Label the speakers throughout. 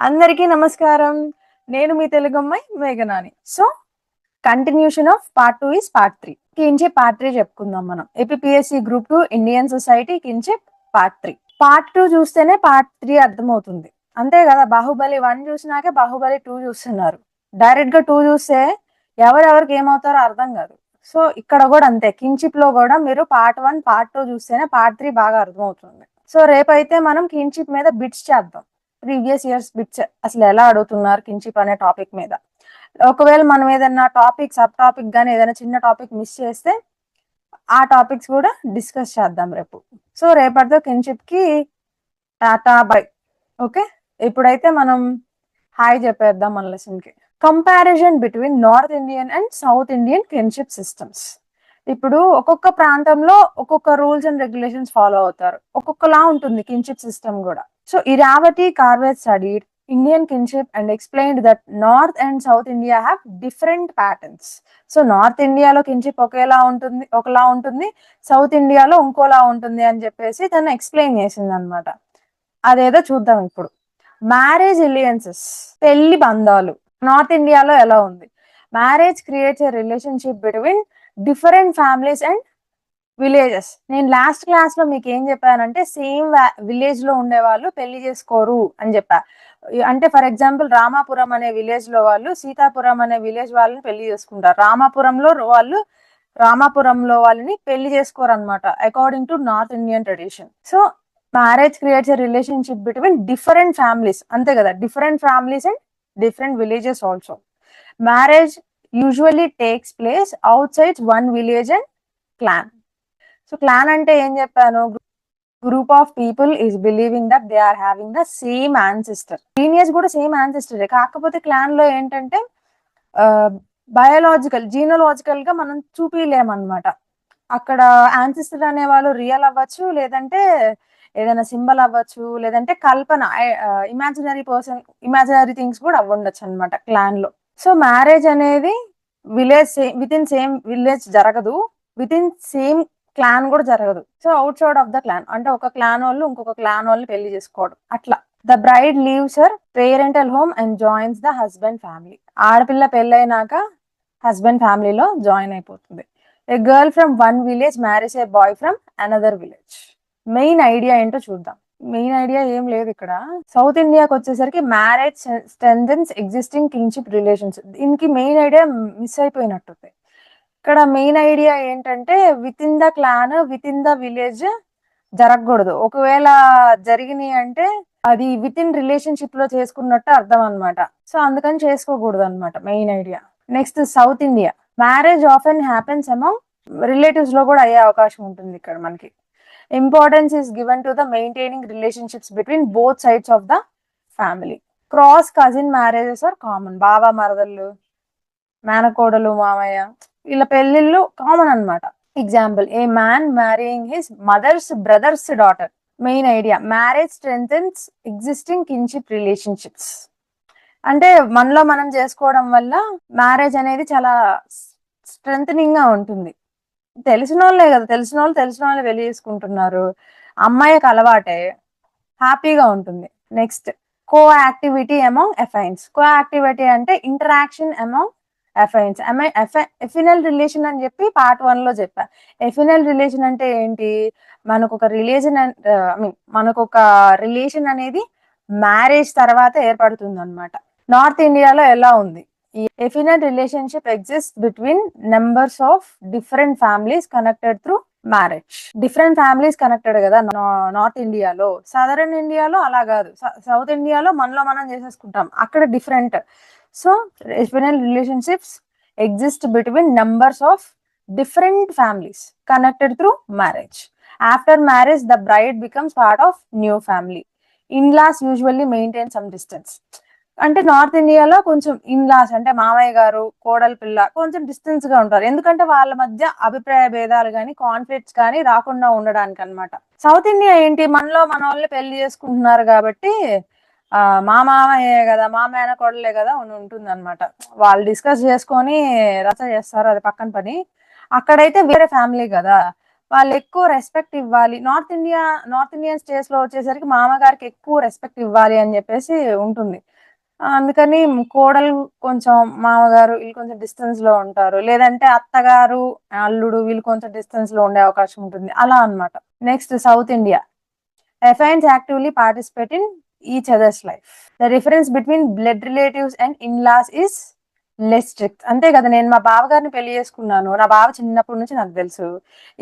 Speaker 1: అందరికీ నమస్కారం. నేను మీ తెలుగమ్మాయి మేఘనాని. So, continuation of part 2 is part 3. కించి పార్ట్ 3 చెప్పుకుందాం మనం. ఏపీపీఎస్సీ గ్రూప్ 2 ఇండియన్ సొసైటీ కించి పార్ట్ 3. పార్ట్ 2 చూస్తేనే పార్ట్ 3 అర్థమవుతుంది. అంతే కదా, బాహుబలి 1 చూసినాకే బాహుబలి 2 చూస్తున్నారు. డైరెక్ట్ గా 2 చూస్తే ఎవరెవరికి ఏమవుతారో అర్థం కాదు. సో ఇక్కడ కూడా అంతే, కిన్షిప్ లో కూడా మీరు పార్ట్ 1 పార్ట్ 2 చూస్తేనే పార్ట్ 3 బాగా అర్థమవుతుంది. సో రేపైతే మనం కిన్షిప్ మీద బిట్స్ చేద్దాం. ప్రీవియస్ ఇయర్స్ బిట్స్ అసలు ఎలా అడుగుతున్నారు కిన్షిప్ అనే టాపిక్ మీద. ఒకవేళ మనం ఏదైనా టాపిక్ సబ్ టాపిక్ గానీ ఏదైనా చిన్న టాపిక్ మిస్ చేస్తే ఆ టాపిక్స్ కూడా డిస్కస్ చేద్దాం రేపు. సో రేపటితో కిన్షిప్ కి టాటా బై. ఓకే, ఇప్పుడైతే మనం హాయ్ చెప్పేద్దాం మన లెసన్ కి. Comparison between north Indian and south Indian kinship systems. ఇప్పుడు ఒక్కొక్క ప్రాంతంలో ఒక్కొక్క రూల్స్ అండ్ రెగ్యులేషన్స్ ఫాలో అవుతారు, ఒక్కొక్కలా ఉంటుంది కిన్షిప్ సిస్టమ్ కూడా. So Iravati Karvy studied Indian kinship and explained that north and south India have different patterns. So north ఇండియాలో kinship ఒకలా ఉంటుంది, సౌత్ ఇండియాలో ఇంకోలా ఉంటుంది అని చెప్పేసి తను ఎక్స్ప్లెయిన్ చేసింది అనమాట. అదేదో చూద్దాం ఇప్పుడు. మ్యారేజ్ అలయన్సెస్, పెళ్లి బంధాలు నార్త్ ఇండియాలో ఎలా ఉంది? Marriage creates a relationship between different families and villages. నేను లాస్ట్ క్లాస్ లో మీకు ఏం చెప్పానంటే సేమ్ విలేజ్ లో ఉండే వాళ్ళు పెళ్లి చేసుకోరు అని చెప్పా. అంటే ఫర్ ఎగ్జాంపుల్ రామాపురం అనే విలేజ్ లో వాళ్ళు సీతాపురం అనే విలేజ్ వాళ్ళని పెళ్లి చేసుకుంటారు. రామాపురంలో వాళ్ళని పెళ్లి చేసుకోరు అనమాట, according to North Indian tradition. So marriage creates a relationship between different families, అంతే కదా, different families and different villages also. Marriage usually takes place outside one village and clan. So clan అంటే ఏం చెప్పాను? Group of people is believing that they are having the same ancestor. లీనియస్ కూడా same యాన్సిస్టరే, కాకపోతే clan లో ఏంటంటే biological జీనోలాజికల్ గా మనం చూపిలేమన్నమాట. అక్కడ యాన్సిస్టర్ అనే వాళ్ళు రియల్ అవ్వచ్చు, లేదంటే ఏదైనా సింబల్ అవ్వచ్చు, లేదంటే కల్పన ఇమాజినరీ థింగ్స్ కూడా అవ్వండొచ్చు అనమాట క్లాన్ లో. సో మ్యారేజ్ అనేది విత్ ఇన్ సేమ్ విలేజ్ జరగదు, విత్ ఇన్ సేమ్ క్లాన్ కూడా జరగదు. So out side of the clan అంటే ఒక క్లాన్ వాళ్ళు ఇంకొక క్లాన్ వాళ్ళని పెళ్లి చేసుకోవడం అట్లా. The bride leaves her parental home and joins the husband family. ఆడపిల్ల పెళ్ళైనాక హస్బెండ్ ఫ్యామిలీలో జాయిన్ అయిపోతుంది. A girl from one village marriage a boy from another village. Main idea ఏంటో చూద్దాం. మెయిన్ ఐడియా ఏం లేదు ఇక్కడ. సౌత్ ఇండియాకి వచ్చేసరికి marriage strengthens existing kinship relations. దీనికి మెయిన్ ఐడియా మిస్ అయిపోయినట్టుంది. ఇక్కడ మెయిన్ ఐడియా ఏంటంటే with in the clan with in the village జరగకూడదు. ఒకవేళ జరిగినాయి అంటే అది విత్ ఇన్ రిలేషన్షిప్ లో చేసుకున్నట్టు అర్థం అనమాట. సో అందుకని చేసుకోకూడదు అనమాట main idea. Next south India, marriage often happens among relatives లో కూడా అయ్యే అవకాశం ఉంటుంది ఇక్కడ మనకి. Importance is given to the maintaining relationships between both sides of the family. Cross cousin marriages are common. బావ మరదళ్ళు, మేనకోడలు, మామయ్య, వీళ్ళ పెళ్లిళ్ళు కామన్ అనమాట. Example, a man marrying his mother's brother's daughter. Main idea marriage strengthens existing kinship relationships. అంటే మనలో మనం చేసుకోవడం వల్ల మ్యారేజ్ అనేది చాలా స్ట్రెంథనింగ్ గా ఉంటుంది. తెలిసిన వాళ్ళే కదా, తెలిసిన వాళ్ళు పెళ్లి చేసుకుంటున్నారు, అమ్మాయికి అలవాటే, హ్యాపీగా ఉంటుంది. నెక్స్ట్ కో యాక్టివిటీ అమాంగ్ ఎఫైన్స్. కో యాక్టివిటీ అంటే ఇంటరాక్షన్ అమాంగ్ ఎఫైన్స్. ఎఫినల్ రిలేషన్ అని చెప్పి పార్ట్ 1 లో చెప్పా. ఎఫినల్ రిలేషన్ అంటే ఏంటి? మనకు ఒక రిలేషన్ అనేది మ్యారేజ్ తర్వాత ఏర్పడుతుంది అనమాట. నార్త్ ఇండియాలో ఎలా ఉంది? ఈ affinal relationship exist between members of different families connected through marriage. Different families connected కదా నార్త్ ఇండియాలో. సదరన్ ఇండియాలో అలా కాదు. సౌత్ ఇండియాలో మనలో మనం చేసేసుకుంటాం, అక్కడ different. So affinal relationships exist between members of different families connected through marriage. After marriage the bride becomes part of new family. In-laws usually maintain some distance. అంటే నార్త్ ఇండియాలో కొంచెం ఇన్లాస్ అంటే మామయ్య గారు కోడలి పిల్ల కొంచెం డిస్టెన్స్ గా ఉంటారు, ఎందుకంటే వాళ్ళ మధ్య అభిప్రాయ భేదాలు కానీ కాన్ఫ్లిక్ట్స్ కానీ రాకుండా ఉండడానికి అనమాట. సౌత్ ఇండియా ఏంటి, మనలో మన వాళ్ళు పెళ్లి చేసుకుంటున్నారు కాబట్టి మా మామయ్యే కదా, మా మేనకోడలే కదా ఉంటుంది అనమాట. వాళ్ళు డిస్కస్ చేసుకొని రచ్చ చేస్తారు, అది పక్కన పని. అక్కడైతే వేరే ఫ్యామిలీ కదా, వాళ్ళు ఎక్కువ రెస్పెక్ట్ ఇవ్వాలి. నార్త్ ఇండియన్ స్టేట్స్ లో వచ్చేసరికి మామగారికి ఎక్కువ రెస్పెక్ట్ ఇవ్వాలి అని చెప్పేసి ఉంటుంది. అందుకని కోడలు కొంచెం మామగారు వీళ్ళు కొంచెం డిస్టెన్స్ లో ఉంటారు, లేదంటే అత్తగారు అల్లుడు వీళ్ళు కొంచెం డిస్టెన్స్ లో ఉండే అవకాశం ఉంటుంది, అలా అన్నమాట. Next south India. Affines actively participate in each other's life. The difference between blood relatives and in-laws is less strict. అంతే కదా, నేను మా బావగారిని పెళ్లి చేసుకున్నాను, నా బావ చిన్నప్పటి నుంచి నాకు తెలుసు,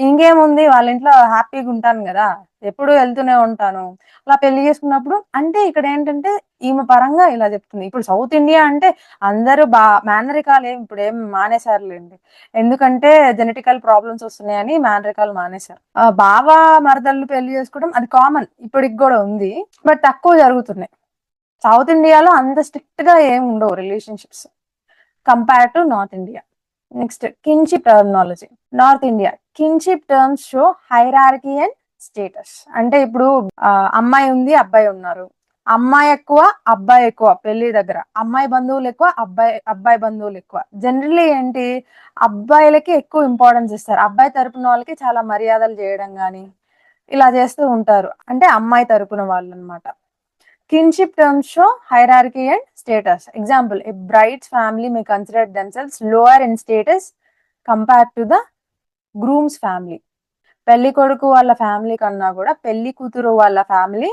Speaker 1: ఇంకేముంది వాళ్ళ ఇంట్లో హ్యాపీగా ఉంటాను కదా, ఎప్పుడు వెళ్తూనే ఉంటాను. అలా పెళ్లి చేసుకున్నప్పుడు అంటే ఇక్కడ ఏంటంటే ఈమె పరంగా ఇలా చెప్తుంది. ఇప్పుడు సౌత్ ఇండియా అంటే అందరూ మేనరికాలు ఇప్పుడు ఏం మానేశారులేండి, ఎందుకంటే జెనెటికల్ ప్రాబ్లమ్స్ వస్తున్నాయని మేనరికాలు మానేశారు. బావ మరదళ్ళు పెళ్లి చేసుకోవడం అది కామన్, ఇప్పటికి కూడా ఉంది, బట్ తక్కువ జరుగుతున్నాయి. సౌత్ ఇండియాలో అంత స్ట్రిక్ట్ గా ఏమి ఉండవు relationships compare to north India. Next kinship terminology. North India kinship terms show hierarchy and status. అంటే ఇప్పుడు అమ్మాయి ఉంది, అబ్బాయి ఉన్నారు, అమ్మాయి ఎక్కువ అబ్బాయి ఎక్కువ పెళ్లి దగ్గర, అమ్మాయి బంధువులు ఎక్కువ అబ్బాయి బంధువులు ఎక్కువ. జనరల్లీ ఏంటి, అబ్బాయిలకి ఎక్కువ ఇంపార్టెన్స్ ఇస్తారు, అబ్బాయి తరపున వాళ్ళకి చాలా మర్యాదలు చేయడం కానీ ఇలా చేస్తూ ఉంటారు, అంటే అమ్మాయి తరపున వాళ్ళు అనమాట. Kinship terms show hierarchy and status. Example, a bride's family may consider themselves lower in status compared to the groom's family. పెళ్లి కొడుకు వాళ్ళ ఫ్యామిలీ కన్నా కూడా పెళ్లి కూతురు వాళ్ళ ఫ్యామిలీ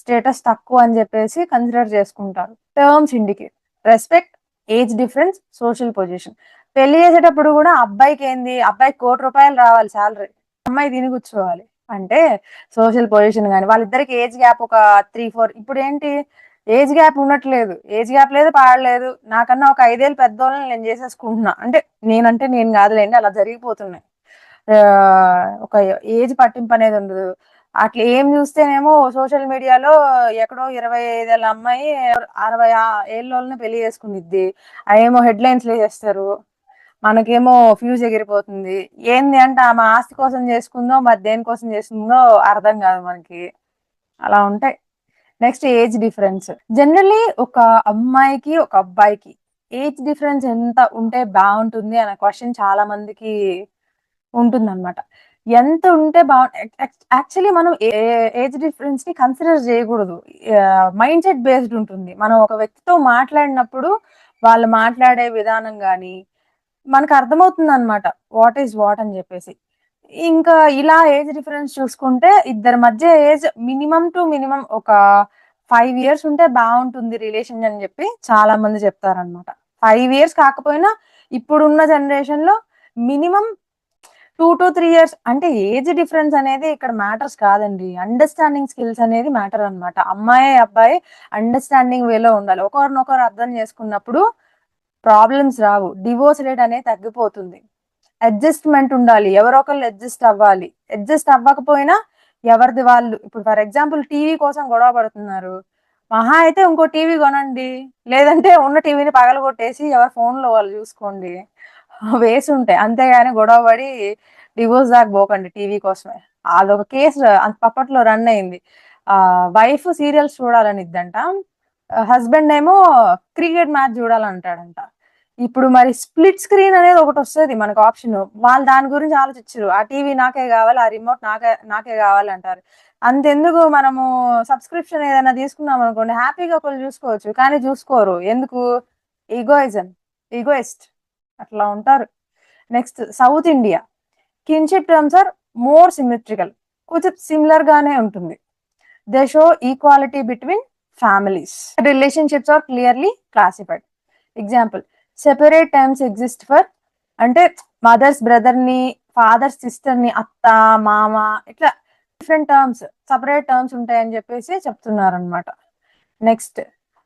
Speaker 1: స్టేటస్ తక్కువ అని చెప్పేసి కన్సిడర్ చేసుకుంటారు. Terms indicate respect, age difference, social position. పెళ్లి చేసేటప్పుడు కూడా అబ్బాయికి ఏంది, అబ్బాయికి ₹1,00,00,000 రావాలి శాలరీ, అమ్మాయి తిని కూర్చోవాలి, అంటే సోషల్ పొజిషన్ కానీ వాళ్ళిద్దరికి ఏజ్ గ్యాప్ ఒక 3-4. ఇప్పుడు ఏంటి, ఏజ్ గ్యాప్ ఉండట్లేదు, ఏజ్ గ్యాప్ లేదు పాడలేదు, నాకన్నా ఒక 5 ఏళ్ళు పెద్దోళ్ళని నేను చేసేసుకుంటున్నా, అంటే నేను కాదులేండి, అలా జరిగిపోతున్నాయి. ఒక ఏజ్ పట్టింపు అనేది ఉండదు. అట్లా ఏం చూస్తేనేమో సోషల్ మీడియాలో ఎక్కడో 25 ఏళ్ళ అమ్మాయి 60 ఏళ్ళని పెళ్లి చేసుకునిద్ది, అవేమో హెడ్లైన్స్ వేసేస్తారు, మనకేమో ఫ్యూజ్ ఎగిరిపోతుంది. ఏంది అంటే ఆమె ఆస్తి కోసం చేసుకుందో మరి దేనికోసం చేసుకుందో అర్థం కాదు మనకి, అలా ఉంటాయి. Next age difference. జనరల్లీ ఒక అమ్మాయికి ఒక అబ్బాయికి ఏజ్ డిఫరెన్స్ ఎంత ఉంటే బాగుంటుంది అనే క్వశ్చన్ చాలా మందికి ఉంటుందన్నమాట. ఎంత ఉంటే యాక్చువల్లీ మనం ఏజ్ డిఫరెన్స్ ని కన్సిడర్ చేయకూడదు, మైండ్ సెట్ బేస్డ్ ఉంటుంది. మనం ఒక వ్యక్తితో మాట్లాడినప్పుడు వాళ్ళు మాట్లాడే విధానం కానీ మనకు అర్థమవుతుంది అనమాట, వాట్ ఈస్ వాట్ అని చెప్పేసి. ఇంకా ఇలా ఏజ్ డిఫరెన్స్ చూసుకుంటే ఇద్దరి మధ్య ఏజ్ మినిమం టు మినిమం ఒక 5 ఇయర్స్ ఉంటే బాగుంటుంది రిలేషన్ అని చెప్పి చాలా మంది చెప్తారనమాట. 5 ఇయర్స్ కాకపోయినా ఇప్పుడున్న జనరేషన్ లో మినిమం 2 to 3 ఇయర్స్. అంటే ఏజ్ డిఫరెన్స్ అనేది ఇక్కడ మ్యాటర్స్ కాదండి, అండర్స్టాండింగ్ స్కిల్స్ అనేది మ్యాటర్ అనమాట. అమ్మాయి అబ్బాయి అండర్స్టాండింగ్ వేలో ఉండాలి, ఒకరినొకరు అర్థం చేసుకున్నప్పుడు ప్రాబ్లమ్స్ రావు, డివోర్స్ రేట్ అనేది తగ్గిపోతుంది. అడ్జస్ట్మెంట్ ఉండాలి, ఎవరో ఒకళ్ళు అడ్జస్ట్ అవ్వాలి, అడ్జస్ట్ అవ్వకపోయినా ఎవరిది వాళ్ళు. ఇప్పుడు ఫర్ ఎగ్జాంపుల్ టీవీ కోసం గొడవ పడుతున్నారు, మహా అయితే ఇంకో టీవీ కొనండి, లేదంటే ఉన్న టీవీని పగలగొట్టేసి ఎవరి ఫోన్లో వాళ్ళు చూసుకోండి, వేసి ఉంటాయి. అంతేగాని గొడవ పడి డివోర్స్ దాకా పోకండి టీవీ కోసమే. అదొక కేసు అప్పట్లో రన్ అయింది. వైఫ్ సీరియల్స్ చూడాలనిద్దంట, హస్బెండ్ ఏమో క్రికెట్ మ్యాచ్ చూడాలంటాడంట. ఇప్పుడు మరి స్ప్లిట్ స్క్రీన్ అనేది ఒకటి వస్తుంది మనకు ఆప్షన్, వాళ్ళు దాని గురించి ఆలోచించరు, ఆ టీవీ నాకే కావాలి, ఆ రిమోట్ నాకే కావాలి అంటారు. అంతెందుకు, మనము సబ్స్క్రిప్షన్ ఏదైనా తీసుకున్నాం అనుకోండి, హ్యాపీగా ఒకళ్ళు చూసుకోవచ్చు, కానీ చూసుకోరు, ఎందుకు, ఈగోయిస్ట్ అట్లా ఉంటారు. Next south India. Kinship terms are more symmetrical, కొంచెం సిమిలర్ గానే ఉంటుంది. They show equality between families, relationships are clearly classified. Example, separate terms exist for, అంటే మదర్స్ బ్రదర్ ని, ఫాదర్ సిస్టర్ ని, అత్త మామ, ఇట్లా డిఫరెంట్ టర్మ్స్, సపరేట్ టర్మ్స్ ఉంటాయని చెప్పేసి చెప్తున్నారు అనమాట. Next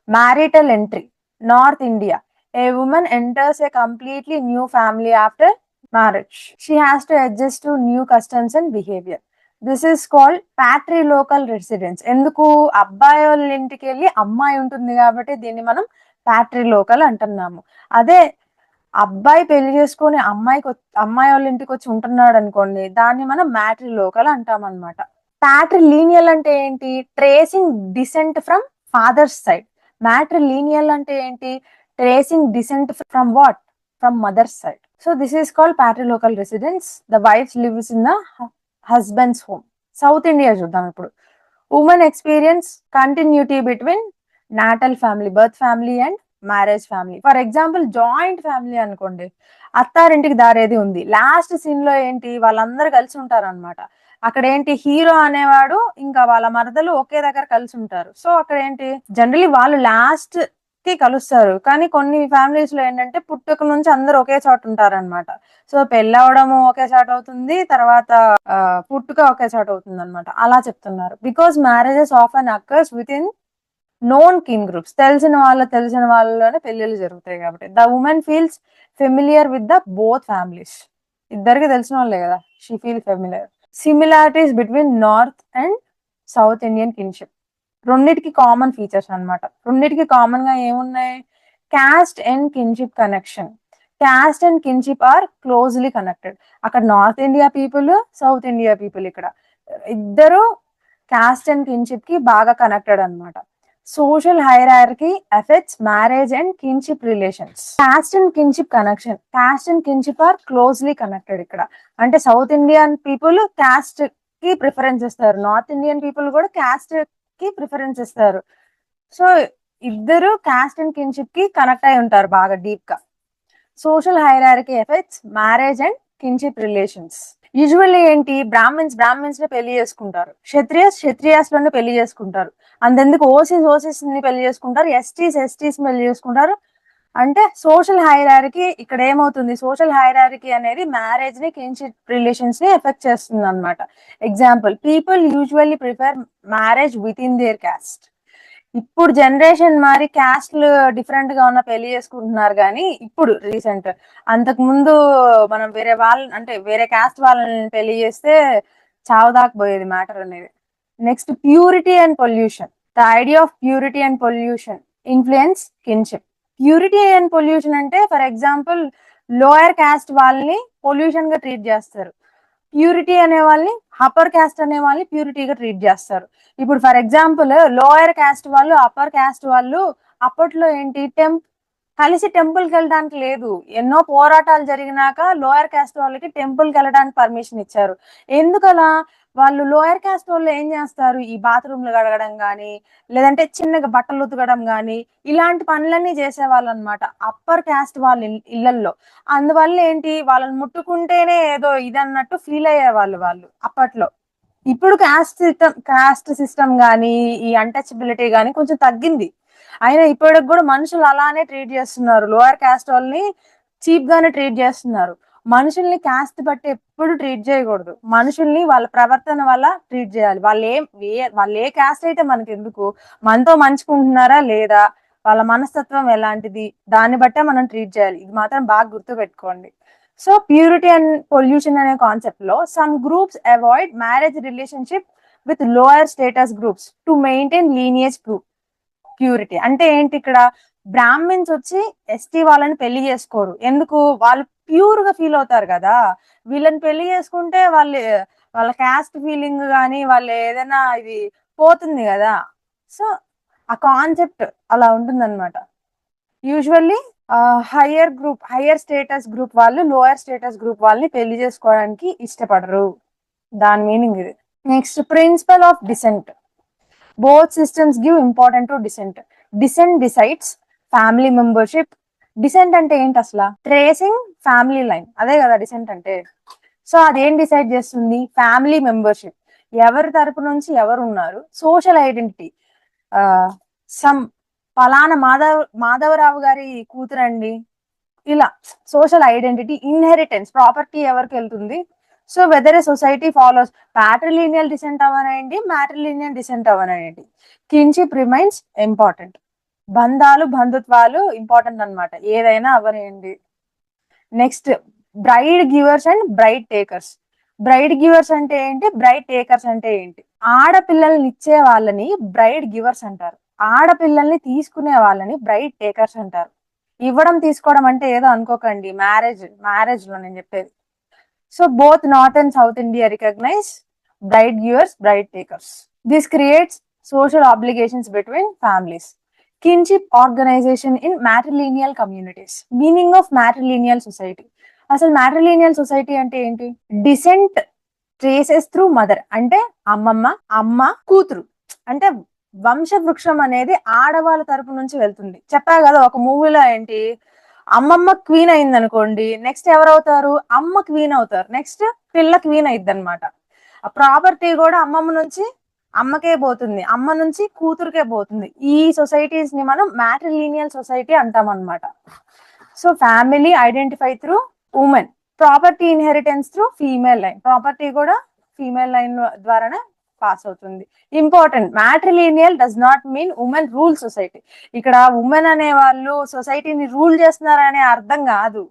Speaker 1: marital entry. North India, a women enters a completely new family after marriage. She has to adjust to new customs and behaviour. This is called patrilocal residence. ఎందుకు, అబ్బాయి వాళ్ళ ఇంటికి వెళ్ళి అమ్మాయి ఉంటుంది కాబట్టి దీన్ని మనం ప్యాట్రిలోకల్ అంటున్నాము. అదే అబ్బాయి పెళ్లి చేసుకుని అమ్మాయి వాళ్ళ ఇంటికి వచ్చి ఉంటున్నాడు అనుకోండి, దాన్ని మనం మ్యాట్రిలోకల్ అంటాం అనమాట. ప్యాట్రిలీనియల్ అంటే ఏంటి, tracing descent from father's side. Matrilineal అంటే ఏంటి, tracing descent from what, from mother's side. So this is called patrilocal residence. The wife lives in the husband's home. South India చూద్దాం ఇప్పుడు. Women experience continuity between natal family, birth family and marriage family. For example joint family అనుకోండి, అత్తారింటికి దారేది ఉంది. Last scene లో ఏంటి, వాళ్ళందరూ కలిసి ఉంటారన్నమాట. అక్కడ ఏంటి, హీరో అనేవాడు ఇంకా వాళ్ళ మరదలు ఒకే దగ్గర కలిసి ఉంటారు. సో అక్కడ ఏంటి, జనరలీ వాళ్ళు లాస్ట్ కి కలుస్తారు, కానీ కొన్ని ఫ్యామిలీస్ లో ఏంటంటే పుట్టుక నుంచి అందరూ ఒకే చోట ఉంటారన్నమాట. సో పెళ్ళవడము ఒకే చోట అవుతుంది, తర్వాత పుట్టుక ఒకే చోట అవుతుంది అనమాట. అలా చెప్తున్నారు. Because marriages often occurs within known kin groups, తెలిసిన వాళ్ళలోనే పెళ్లిళ్ళు జరుగుతాయి కాబట్టి. The women feels familiar with the both families. ఇద్దరికి తెలిసిన వాళ్ళే కదా, she feel familiar. Similarities between north and south Indian kinship, రెండిటికి కామన్ ఫీచర్స్ అన్నమాట. రెండిటికి కామన్ గా ఏమున్నాయి, caste and kinship connection. Caste and kinship are closely connected. అక్కడ north India people, south India people, ఇక్కడ ఇద్దరు క్యాస్ట్ అండ్ కిన్షిప్ కి బాగా కనెక్టెడ్ అన్నమాట. Social hierarchy effects marriage and kinship relations. Caste and kinship connection, caste and kinship are closely connected. ఇక్కడ అంటే South Indian people caste కి preference ఇస్తారు, North Indian people కూడా క్యాస్ట్ కి ప్రిఫరెన్స్ ఇస్తారు. సో ఇద్దరు క్యాస్ట్ అండ్ కిన్షిప్ కి connect అయి ఉంటారు బాగా డీప్ గా. Social hierarchy effects marriage and kinship relations. Usually ఏంటి, బ్రాహ్మిన్స్ ని పెళ్లి చేసుకుంటారు, క్షత్రియాస్ లోనే పెళ్లి చేసుకుంటారు. అంతెందుకు ఓసీస్ ని పెళ్లి చేసుకుంటారు, ఎస్టీస్ పెళ్లి చేసుకుంటారు. అంటే సోషల్ హైరార్కీ ఇక్కడ ఏమవుతుంది, సోషల్ హైరార్కీ అనేది మ్యారేజ్ ని కిన్షిప్ రిలేషన్స్ ని ఎఫెక్ట్ చేస్తుంది అనమాట. Example, people usually prefer marriage with in there caste. ఇప్పుడు జనరేషన్ మారి క్యాస్ట్లు డిఫరెంట్ గా ఉన్న పెళ్లి చేసుకుంటున్నారు, కానీ ఇప్పుడు రీసెంట్, అంతకు ముందు మనం వేరే వాళ్ళని అంటే వేరే క్యాస్ట్ వాళ్ళని పెళ్లి చేస్తే చావదాకపోయేది మ్యాటర్ అనేది. Next, purity and pollution. The idea of purity and pollution influence kinship. Purity and pollution అంటే ఫర్ ఎగ్జాంపుల్ లోయర్ క్యాస్ట్ వాళ్ళని పొల్యూషన్ గా ట్రీట్ చేస్తారు, ప్యూరిటీ అనే వాళ్ళని, అప్పర్ క్యాస్ట్ అనే వాళ్ళని ప్యూరిటీగా ట్రీట్ చేస్తారు. ఇప్పుడు ఫర్ ఎగ్జాంపుల్ లోయర్ క్యాస్ట్ వాళ్ళు, అప్పర్ క్యాస్ట్ వాళ్ళు అప్పట్లో ఏంటి, కలిసి టెంపుల్ కి వెళ్ళడానికి లేదు. ఎన్నో పోరాటాలు జరిగినాక లోయర్ క్యాస్ట్ వాళ్ళకి టెంపుల్ కి వెళ్ళడానికి పర్మిషన్ ఇచ్చారు. ఎందుకలా, వాళ్ళు లోయర్ క్యాస్ట్ వాళ్ళు ఏం చేస్తారు, ఈ బాత్రూమ్లు కడగడం గానీ, లేదంటే చిన్నగా బట్టలు ఉతకడం గానీ, ఇలాంటి పనులన్నీ చేసేవాళ్ళు అనమాట అప్పర్ క్యాస్ట్ వాళ్ళ ఇళ్లల్లో. అందువల్ల ఏంటి, వాళ్ళని ముట్టుకుంటేనే ఏదో ఇదన్నట్టు ఫీల్ అయ్యేవాళ్ళు వాళ్ళు అప్పట్లో. ఇప్పుడు కాస్ట్ సిస్టమ్ గానీ, ఈ అన్టచబిలిటీ గానీ కొంచెం తగ్గింది. అయినా ఇప్పటికి కూడా మనుషులు అలానే ట్రీట్ చేస్తున్నారు, లోయర్ క్యాస్ట్ వాళ్ళని చీప్ గానే ట్రీట్ చేస్తున్నారు. మనుషుల్ని క్యాస్ట్ బట్టి ఎప్పుడు ట్రీట్ చేయకూడదు, మనుషుల్ని వాళ్ళ ప్రవర్తన వల్ల ట్రీట్ చేయాలి. వాళ్ళు ఏ క్యాస్ట్ అయితే మనకి ఎందుకు, మనతో మంచుకుంటున్నారా లేదా, వాళ్ళ మనస్తత్వం ఎలాంటిది, దాన్ని బట్టే మనం ట్రీట్ చేయాలి. ఇది మాత్రం బాగా గుర్తు పెట్టుకోండి. సో ప్యూరిటీ అండ్ పొల్యూషన్ అనే కాన్సెప్ట్ లో some groups avoid marriage relationship with lower status groups to maintain lineage purity. అంటే ఏంటి, ఇక్కడ బ్రాహ్మిన్స్ వచ్చి ఎస్టీ వాళ్ళని పెళ్లి చేసుకోరు, ఎందుకు, వాళ్ళు ప్యూర్ గా ఫీల్ అవుతారు కదా. వీళ్ళని పెళ్లి చేసుకుంటే వాళ్ళ క్యాస్ట్ ఫీలింగ్ కానీ వాళ్ళు ఏదైనా ఇది పోతుంది కదా. సో ఆ కాన్సెప్ట్ అలా ఉంటుందన్నమాట. యూజువల్లీ హయ్యర్ స్టేటస్ గ్రూప్ వాళ్ళు లోయర్ స్టేటస్ గ్రూప్ వాళ్ళని పెళ్లి చేసుకోవడానికి ఇష్టపడరు, దాని మీనింగ్ ఇది. Next, principle of descent. Both systems give important to descent. Descent decides family membership. Descent అంటే ఏంటి అసలు, ట్రేసింగ్ ఫ్యామిలీ లైన్, అదే కదా డిసెంట్ అంటే. సో అదేం డిసైడ్ చేస్తుంది, ఫ్యామిలీ మెంబర్షిప్, ఎవరి తరపు నుంచి ఎవరు ఉన్నారు. సోషల్ ఐడెంటిటీ, సమ్ ఫలానా మాధవరావు గారి కూతురండి, ఇలా సోషల్ ఐడెంటిటీ. ఇన్హెరిటెన్స్, ప్రాపర్టీ ఎవరికి వెళ్తుంది. So whether a society follows patrilineal descent అవనండి, మ్యాట్రిలీనియల్ డిసెంట్ అవనండి, కిన్షిప్ రిమైన్స్ ఇంపార్టెంట్. బంధుత్వాలు ఇంపార్టెంట్ అన్నమాట, ఏదైనా అవనండి. Next, bride givers and bride takers. Bride givers అంటే ఏంటి, బ్రైడ్ టేకర్స్ అంటే ఏంటి. ఆడపిల్లల్ని ఇచ్చే వాళ్ళని బ్రైడ్ గివర్స్ అంటారు, ఆడపిల్లల్ని తీసుకునే వాళ్ళని బ్రైడ్ టేకర్స్ అంటారు. ఇవ్వడం తీసుకోవడం అంటే ఏదో అనుకోకండి, మ్యారేజ్ లో నేను చెప్పేది. So both North and South India recognize bride givers, bride takers. This creates social obligations between families. Kinship organization in matrilineal communities. Meaning of matrilineal society. అసలు matrilineal society అంటే ఏంటి, డిసెంట్ ట్రేసెస్ త్రూ మదర్, అంటే అమ్మ కూతురు, అంటే వంశవృక్షం అనేది ఆడవాళ్ళ తరపు నుంచి వెళ్తుంది. చెప్పా కదా ఒక మూవీలో ఏంటి, అమ్మమ్మ క్వీన్ అయింది అనుకోండి, నెక్స్ట్ ఎవరవుతారు, అమ్మ క్వీన్ అవుతారు, నెక్స్ట్ పిల్ల క్వీన్ అయింది అనమాట. ఆ ప్రాపర్టీ కూడా అమ్మమ్మ నుంచి అమ్మకే పోతుంది, అమ్మ నుంచి కూతురుకే పోతుంది. ఈ సొసైటీస్ ని మనం మ్యాట్రిలీనియల్ సొసైటీ అంటాం అనమాట. So family identify through women, property inheritance through female line, property కూడా ఫీమేల్ లైన్ ద్వారానే పాస్ అవుతుంది. Important, matrilineal does not mean women rule society. ఇక్కడ ఉమెన్ అనే వాళ్ళు సొసైటీని రూల్ చేస్తున్నారనే అర్థం కాదు.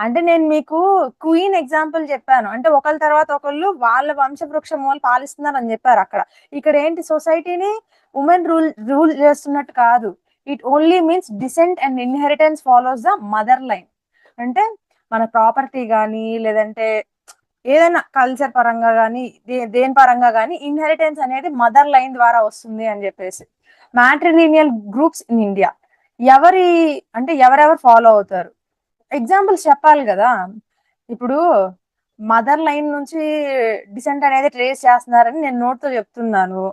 Speaker 1: అంటే నేను మీకు క్వీన్ ఎగ్జాంపుల్ చెప్పాను, అంటే ఒకళ్ళ తర్వాత ఒకళ్ళు వాళ్ళ వంశవృక్షం వాళ్ళు పాలిస్తున్నారు అని చెప్పారు. అక్కడ ఇక్కడ ఏంటి, సొసైటీని ఉమెన్ రూల్ చేస్తున్నట్టు కాదు. It only means descent and inheritance follows the mother line. అంటే మన ప్రాపర్టీ కానీ లేదంటే ఏదైనా కల్చర్ పరంగా కానీ దేని పరంగా కానీ ఇన్హెరిటెన్స్ అనేది మదర్ లైన్ ద్వారా వస్తుంది అని చెప్పేసి. మ్యాట్రిలీనియల్ గ్రూప్స్ ఇన్ ఇండియా ఎవరి అంటే ఎవరెవరు ఫాలో అవుతారు, ఎగ్జాంపుల్స్ చెప్పాలి కదా. ఇప్పుడు మదర్ లైన్ నుంచి డిసెంట్ అనేది ట్రేస్ చేస్తున్నారని నేను నోట్తో చెప్తున్నాను,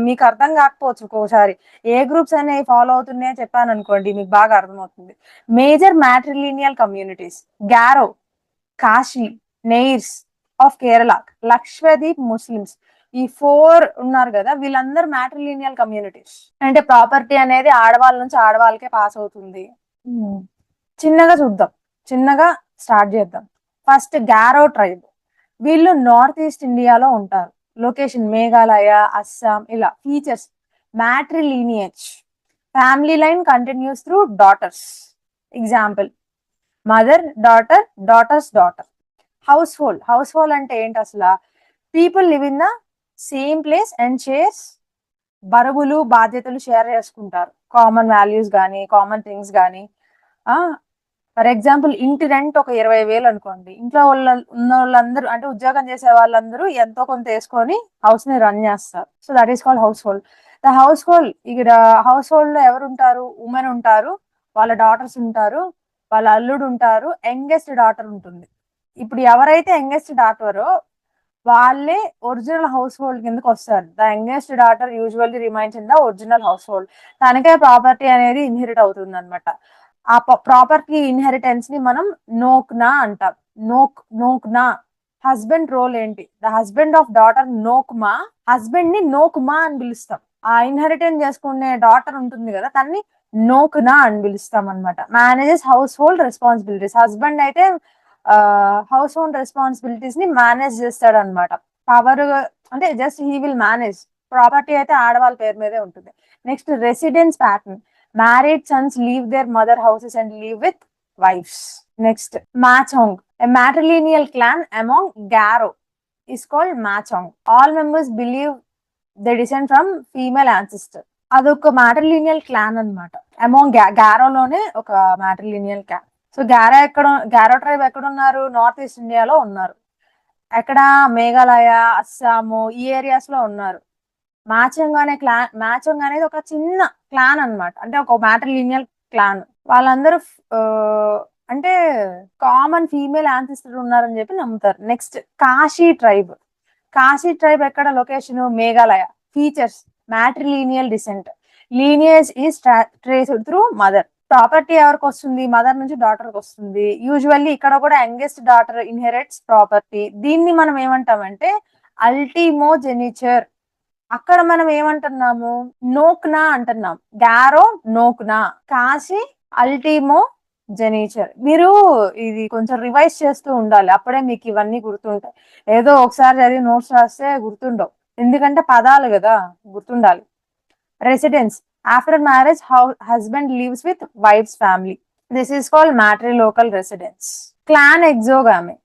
Speaker 1: మీకు అర్థం కాకపోవచ్చు ఒక్కోసారి. ఏ గ్రూప్స్ అనేవి ఫాలో అవుతున్నాయో చెప్పాను అనుకోండి, మీకు బాగా అర్థమవుతుంది. Major matrilineal communities Garo, Khasi, Nairs of Kerala, Lakshadweep Muslims, ఈ 4 ఉన్నారు కదా, వీళ్ళందరూ మ్యాట్రిలీనియల్ కమ్యూనిటీస్. అంటే ప్రాపర్టీ అనేది ఆడవాళ్ళ నుంచి ఆడవాళ్ళకే పాస్ అవుతుంది. చిన్నగా చూద్దాం, చిన్నగా స్టార్ట్ చేద్దాం. ఫస్ట్ గారో ట్రైబ్, వీళ్ళు నార్త్ ఈస్ట్ ఇండియాలో ఉంటారు. లొకేషన్ మేఘాలయ, అస్సాం. ఇలా features matrilineage, family line continues through daughters. Example mother, daughter, daughters daughter. Household అంటే ఏంటి అసలు, people live in the same place and shares, బరువులు బాధ్యతలు షేర్ చేసుకుంటారు, కామన్ వాల్యూస్ కానీ కామన్ థింగ్స్ కానీ. ఫర్ ఎగ్జాంపుల్ ఇంటి రెంట్ ఒక 20,000 అనుకోండి, ఇంట్లో ఉన్న వాళ్ళందరూ అంటే ఉద్యోగం చేసే వాళ్ళందరూ ఎంతో కొంత వేసుకొని హౌస్ ని రన్ చేస్తారు. So that is called house hold. The house hold, ఇక్కడ హౌస్ హోల్డ్ లో ఎవరు ఉంటారు, ఉమెన్ ఉంటారు, వాళ్ళ డాటర్స్ ఉంటారు, వాళ్ళ అల్లుడు ఉంటారు, యంగెస్ట్ డాటర్ ఉంటుంది. ఇప్పుడు ఎవరైతే యంగెస్ట్ డాటరో వాళ్ళే ఒరిజినల్ హౌస్ హోల్డ్ కిందకి వస్తారు. The youngest daughter usually remains in the original house hold. తనకే ప్రాపర్టీ అనేది ఇన్హెరిట్ అవుతుంది అనమాట. ఆ ప్రాపర్టీ ఇన్హెరిటెన్స్ ని మనం నోక్నా అంటాం. నోక్నా. హస్బెండ్ రోల్ ఏంటి, the husband of daughter నోక్మా, husband ని నోక్మా అని పిలుస్తాం. ఆ ఇన్హెరిటెన్స్ చేసుకునే డాటర్ ఉంటుంది కదా, తన్ని నోక్నా అని పిలుస్తాం అనమాట. Manages house hold responsibilities, husband అయితే హౌస్ హోల్డ్ రెస్పాన్సిబిలిటీస్ ని మేనేజ్ చేస్తాడు అనమాట. పవర్ అంటే just he will manage. Property అయితే ఆడవాళ్ళ పేరు మీదే ఉంటుంది. Next residence pattern, married Sons leave there mother houses and leave with wives. Next మాచోంగ్, a matrilineal clan among Garo is called Machang. All members believe they descend from female ancestor. అదొక matrilineal clan అనమాట. Among గారోలోనే ఒక matrilineal clan. So గారో tribe ఎక్కడ ఉన్నారు, north east ఇండియాలో ఉన్నారు. ఎక్కడ, మేఘాలయ, అస్సాము, ఈ areas లో ఉన్నారు. మాచంగ్ అనేది ఒక చిన్న క్లాన్ అనమాట, అంటే ఒక మ్యాట్రిలీనియల్ క్లాన్. వాళ్ళందరూ అంటే కామన్ ఫీమేల్ యాన్సిస్టర్ ఉన్నారని చెప్పి నమ్ముతారు. నెక్స్ట్ కాశీ ట్రైబ్ ఎక్కడ, location Meghalaya. Features matrilineal descent, lineage is traced through mother. Property ఎవరికి వస్తుంది, మదర్ నుంచి డాటర్ కి వస్తుంది. యూజువల్లీ ఇక్కడ కూడా యంగెస్ట్ డాటర్ ఇన్హెరిట్స్ ప్రాపర్టీ. దీన్ని మనం ఏమంటామంటే అల్టిమోజెనిచర్. అక్కడ మనం ఏమంటున్నాము, నోక్నా అంటున్నాం. గారో నోక్నా, కాశీ అల్టిమో జెనిచర్. మీరు ఇది కొంచెం రివైజ్ చేస్తూ ఉండాలి, అప్పుడే మీకు ఇవన్నీ గుర్తుంటాయి. ఏదో ఒకసారి చదివి నోట్స్ రాస్తే గుర్తుండవు, ఎందుకంటే పదాలు కదా, గుర్తుండాలి. Residence, after marriage husband leaves with wife's family. This is called matrilocal residence. Clan exogamy,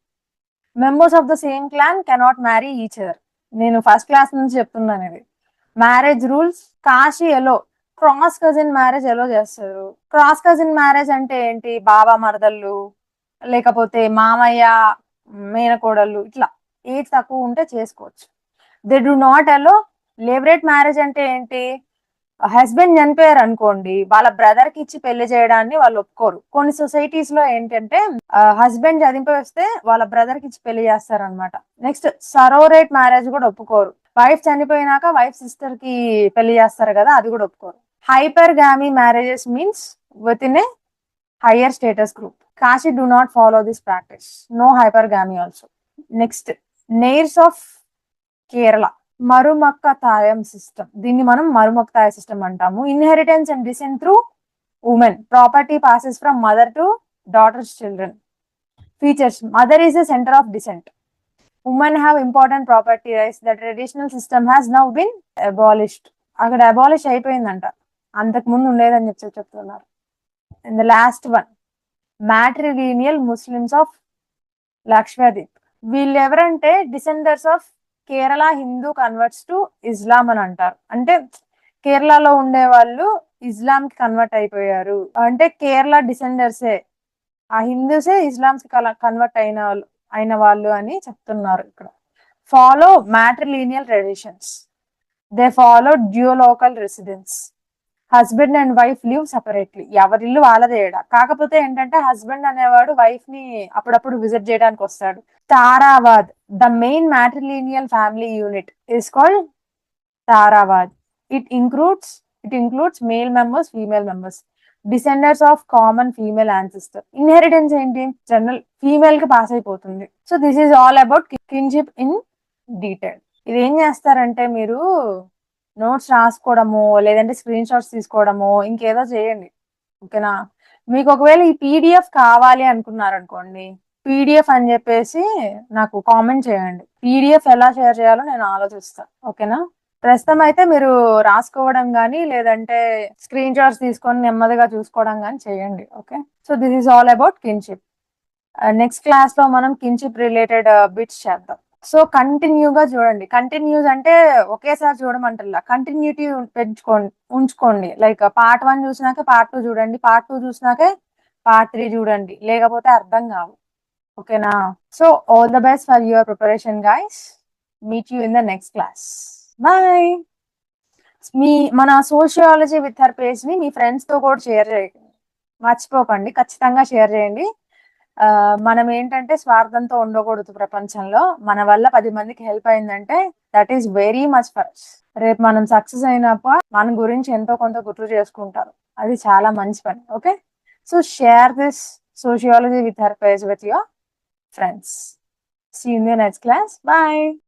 Speaker 1: members of the same clan cannot marry each other. నేను ఫస్ట్ క్లాస్ నుంచి చెప్తున్నాను ఇది. మ్యారేజ్ రూల్స్, కాశీ ఎలో, క్రాస్ కజిన్ మ్యారేజ్ ఎలా చేస్తారు. Cross cousin marriage అంటే ఏంటి, బాబా మరదళ్ళు లేకపోతే మామయ్య మేనకోడళ్ళు, ఇట్లా ఏజ్ తక్కువ ఉంటే చేసుకోవచ్చు. They do not allow levirate marriage. అంటే ఏంటి, హస్బెండ్ చనిపోయారు అనుకోండి, వాళ్ళ బ్రదర్ కి ఇచ్చి పెళ్లి చేయడాన్ని వాళ్ళు ఒప్పుకోరు. కొన్ని సొసైటీస్ లో ఏంటంటే హస్బెండ్ చనిపోయి వస్తే వాళ్ళ బ్రదర్ కి ఇచ్చి పెళ్లి చేస్తారు అనమాట. నెక్స్ట్ సరోరేట్ మ్యారేజ్ కూడా ఒప్పుకోరు. వైఫ్ చనిపోయినాక వైఫ్ సిస్టర్ కి పెళ్లి చేస్తారు కదా, అది కూడా ఒప్పుకోరు. Hypergamy marriages means within a higher status group. Khasi do not follow this practice. No hypergamy also. Next, Nairs of Kerala, marumakkathayam system. దీన్ని మనం మరుమక్క తాయ సిస్టమ్ అంటాము. Inheritance and descent through women. Property passes from mother to daughter's children. Features: mother is a center of descent. Women have important property rights. The traditional system has now been abolished. అక్కడ abolish అయిపోయిందంట, అంతకు ముందు ఉండేదని చెప్తున్నారు. And the last one, matrilineal Muslims of Lakshadweep. వీళ్ళు ఎవరంటే descenders of Kerala Hindu converts to Islam అని అంటారు. అంటే కేరళలో ఉండే వాళ్ళు ఇస్లాం కి కన్వర్ట్ అయిపోయారు అంటే కేరళ డిసెండర్సే, ఆ హిందూసే ఇస్లాంస్ కి కన్వర్ట్ అయిన వాళ్ళు అని చెప్తున్నారు ఇక్కడ. Follow matrilineal traditions. They follow duolocal residence. Husband and wife live separately. ఎవరిల్లు వాళ్ళదేడా. కాకపోతే ఏంటంటే హస్బెండ్ అనేవాడు వైఫ్ ని అప్పుడప్పుడు విజిట్ చేయడానికి వస్తాడు. Tharavad, the main matrilineal family unit is called tharavad. It includes male members, female members, descendants of common female ancestor. Inheritance ఏంటి, జనరల్ ఫీమేల్ కి పాస్ అయిపోతుంది. So this is all about kinship in detail. ఇది ఏం చేస్తారంటే మీరు notes రాసుకోవడము, లేదంటే screen shots తీసుకోవడము, ఇంకేదో చేయండి, ఓకేనా. మీకు ఒకవేళ ఈ పీడిఎఫ్ కావాలి అనుకున్నారనుకోండి, పీడిఎఫ్ అని చెప్పేసి నాకు కామెంట్ చేయండి. పీడిఎఫ్ ఎలా షేర్ చేయాలో నేను ఆలోచిస్తాను, ఓకేనా. ప్రస్తుతం అయితే మీరు రాసుకోవడం కానీ లేదంటే స్క్రీన్ షాట్స్ తీసుకొని నెమ్మదిగా చూసుకోవడం కానీ చేయండి, okay. So this is all about kinship. Next class లో మనం కిన్షిప్ రిలేటెడ్ బిట్స్ చేద్దాం. సో కంటిన్యూగా చూడండి. కంటిన్యూస్ అంటే ఒకేసారి చూడమంటల్లా, కంటిన్యూటీ ఉంచుకోండి. లైక్ పార్ట్ 1 చూసినాక పార్ట్ 2 చూడండి, పార్ట్ 2 చూసినాకే పార్ట్ 3 చూడండి, లేకపోతే అర్థం కావు, ఓకేనా. So all the best for your preparation guys. Meet you in the next class. Bye. మన సోషియాలజీ విత్ హర్ పేజ్ ని మీ ఫ్రెండ్స్ తో కూడా షేర్ చేయండి, మర్చిపోకండి, ఖచ్చితంగా షేర్ చేయండి. మనం ఏంటంటే స్వార్థంతో ఉండకూడదు ప్రపంచంలో. మన వల్ల 10 మందికి హెల్ప్ అయిందంటే that is very much for us. రేపు మనం సక్సెస్ అయినప్పుడు మన గురించి ఎంతో కొంత గుర్తు చేసుకుంటారు, అది చాలా మంచి పని, okay. So share this sociology with her page with your friends. See you in the next class. Bye.